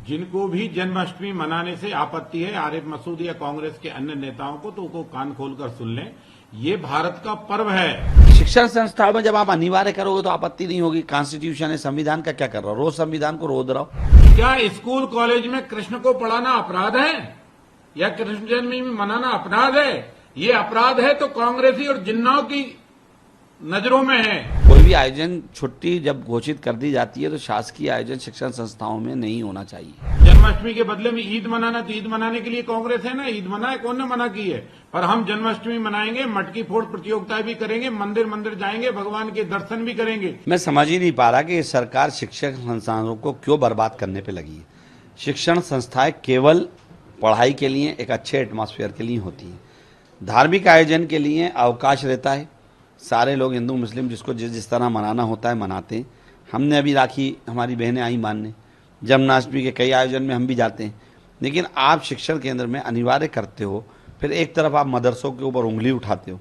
जिनको भी जन्माष्टमी मनाने से आपत्ति है, आरिफ मसूद या कांग्रेस के अन्य नेताओं को, तो वो कान खोलकर सुन लें। ये भारत का पर्व है। शिक्षण संस्थाओं में जब आप अनिवार्य करोगे तो आपत्ति नहीं होगी। कॉन्स्टिट्यूशन है, संविधान का क्या कर रहा हो? रोज संविधान को रोज रहा हो। क्या स्कूल कॉलेज में कृष्ण को पढ़ाना अपराध है या कृष्ण जन्माष्टमी मनाना अपराध है? ये अपराध है तो कांग्रेसी और जिन्नाओं की नजरों में है। कोई भी आयोजन छुट्टी जब घोषित कर दी जाती है तो शासकीय आयोजन शिक्षण संस्थाओं में नहीं होना चाहिए। जन्माष्टमी के बदले में ईद मनाना, तो ईद मनाने के लिए कांग्रेस है ना, ईद मनाए, कौन ने मना की है? पर हम जन्माष्टमी मनाएंगे, मटकी फोड़ प्रतियोगिताएं भी करेंगे, मंदिर मंदिर जाएंगे, भगवान के दर्शन भी करेंगे। मैं समझ ही नहीं पा रहा कि सरकार शिक्षण संस्थानों को क्यों बर्बाद करने पे लगी है। शिक्षण संस्थाएं केवल पढ़ाई के लिए, एक अच्छे एटमॉस्फेयर के लिए होती है। धार्मिक आयोजन के लिए अवकाश रहता है। सारे लोग हिंदू मुस्लिम जिसको जिस तरह मनाना होता है मनाते हैं। हमने अभी राखी, हमारी बहनें आई मानने, जन्माष्टमी के कई आयोजन में हम भी जाते हैं। लेकिन आप शिक्षण केंद्र में अनिवार्य करते हो, फिर एक तरफ आप मदरसों के ऊपर उंगली उठाते हो,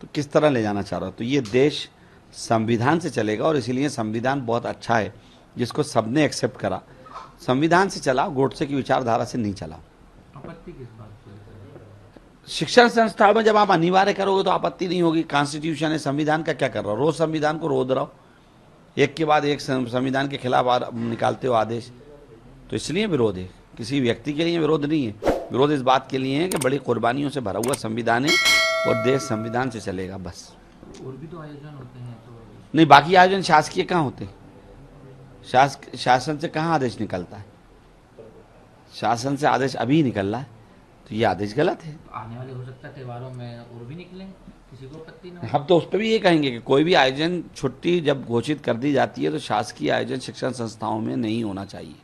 तो किस तरह ले जाना चाह रहे हो? तो ये देश संविधान से चलेगा और इसीलिए संविधान बहुत अच्छा है जिसको सबने एक्सेप्ट करा। संविधान से चला, गोडसे की विचारधारा से नहीं चला। आपत्ति किस बात की? शिक्षण संस्थाओं में जब आप अनिवार्य करोगे तो आपत्ति नहीं होगी। कॉन्स्टिट्यूशन है, संविधान का क्या कर रहा हो? रोज संविधान को रोज रहा हो। एक के बाद एक संविधान के खिलाफ निकालते हो आदेश, तो इसलिए विरोध है। किसी व्यक्ति के लिए विरोध नहीं है। विरोध इस बात के लिए है कि बड़ी कुर्बानियों से भरा हुआ संविधान है और देश संविधान से चलेगा, बस। और भी तो आयोजन होते हैं तो नहीं, बाकी आयोजन शासकीय कहाँ होते? शासन से कहाँ आदेश निकलता है? शासन से आदेश अभी निकल रहा है, तो ये आदेश गलत है। आने वाले हो सकता है त्योहारों में और भी निकले, किसी को आपत्ति ना हो। हम तो उस पर भी ये कहेंगे कि कोई भी आयोजन छुट्टी जब घोषित कर दी जाती है तो शासकीय आयोजन शिक्षण संस्थाओं में नहीं होना चाहिए।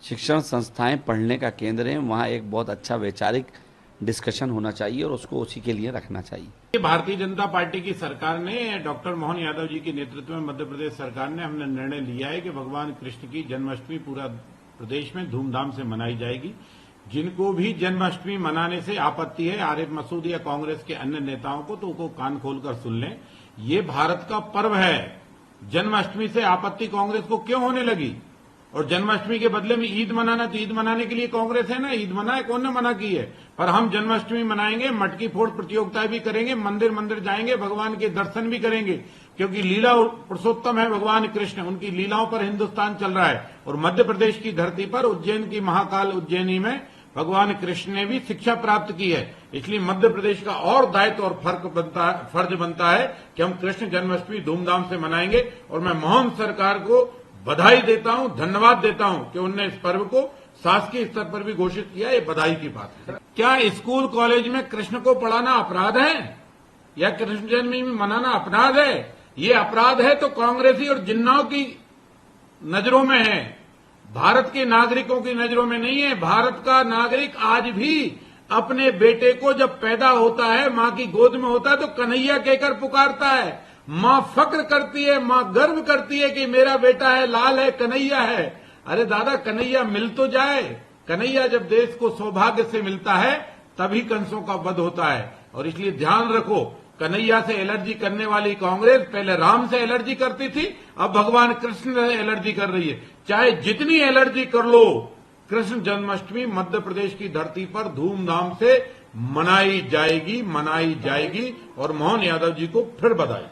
शिक्षण संस्थाएं पढ़ने का केंद्र है, वहाँ एक बहुत अच्छा वैचारिक डिस्कशन होना चाहिए और उसको उसी के लिए रखना चाहिए। भारतीय जनता पार्टी की सरकार ने, डॉक्टर मोहन यादव जी के नेतृत्व में मध्य प्रदेश सरकार ने, हमने निर्णय लिया है कि भगवान कृष्ण की जन्माष्टमी पूरा प्रदेश में धूमधाम से मनाई जाएगी। जिनको भी जन्माष्टमी मनाने से आपत्ति है, आरिफ मसूद या कांग्रेस के अन्य नेताओं को, तो वो कान खोलकर सुन लें। ये भारत का पर्व है। जन्माष्टमी से आपत्ति कांग्रेस को क्यों होने लगी? और जन्माष्टमी के बदले में ईद मनाना, तो ईद मनाने के लिए कांग्रेस है ना, ईद मनाए, कौन ने मना की है? पर हम जन्माष्टमी मनाएंगे, मटकी फोड़ प्रतियोगिताएं भी करेंगे, मंदिर मंदिर जाएंगे, भगवान के दर्शन भी करेंगे, क्योंकि लीला पुरुषोत्तम है भगवान कृष्ण। उनकी लीलाओं पर हिंदुस्तान चल रहा है। और मध्य प्रदेश की धरती पर उज्जैन की महाकाल उज्जैनी में भगवान कृष्ण ने भी शिक्षा प्राप्त की है। इसलिए मध्य प्रदेश का और दायित्व और फर्ज बनता है कि हम कृष्ण जन्माष्टमी धूमधाम से मनाएंगे। और मैं मोहन सरकार को बधाई देता हूं, धन्यवाद देता हूं कि उनने इस पर्व को शासकीय स्तर पर भी घोषित किया। ये बधाई की बात है। क्या स्कूल कॉलेज में कृष्ण को पढ़ाना अपराध है या कृष्ण जन्माष्टमी मनाना अपराध है? ये अपराध है तो कांग्रेसी और जिन्नाओं की नजरों में है, भारत के नागरिकों की नजरों में नहीं है। भारत का नागरिक आज भी अपने बेटे को जब पैदा होता है, मां की गोद में होता है, तो कन्हैया कहकर पुकारता है। मां फक्र करती है, मां गर्व करती है कि मेरा बेटा है, लाल है, कन्हैया है। अरे दादा, कन्हैया मिल तो जाए। कन्हैया जब देश को सौभाग्य से मिलता है तभी कंसों का वध होता है। और इसलिए ध्यान रखो, कन्हैया से एलर्जी करने वाली कांग्रेस पहले राम से एलर्जी करती थी, अब भगवान कृष्ण से एलर्जी कर रही है। चाहे जितनी एलर्जी कर लो, कृष्ण जन्माष्टमी मध्य प्रदेश की धरती पर धूमधाम से मनाई जाएगी। और मोहन यादव जी को फिर बधाई।